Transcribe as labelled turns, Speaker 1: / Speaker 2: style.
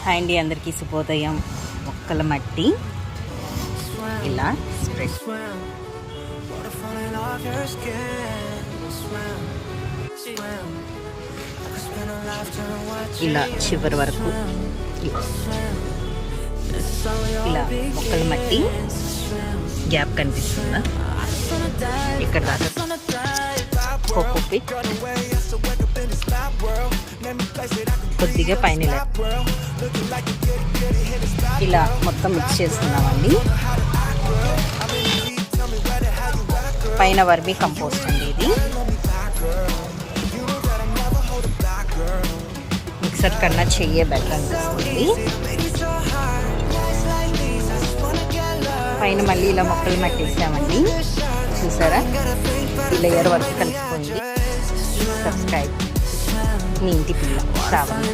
Speaker 1: Hi అండి, అందరికీ శుభోదయం. మొక్కల మట్టి ఇలా స్ప్రెడ్ ఇలా చివరి వరకు ఇలా మొక్కల మట్టి గ్యాప్ కనిపిస్తుందా, ఇక్కడ దాకా కోకో పిట్ కొద్దిగా పైన ఇలా మొత్తం మిక్స్ చేస్తున్నామండి. పైన వర్మీ కంపోస్ట్ అండి, ఇది మిక్సర్ కన్నా చెయ్యే బెటర్ అనిపిస్తుంది. పైన మళ్ళీ ఇలా మొక్కలు మట్టేసామండి, చూసారా ఈ లేయర్ వరకు కలిసిపోయింది. సబ్స్క్రైబ్, మీ ఇంటి పిల్ల శ్రావణి.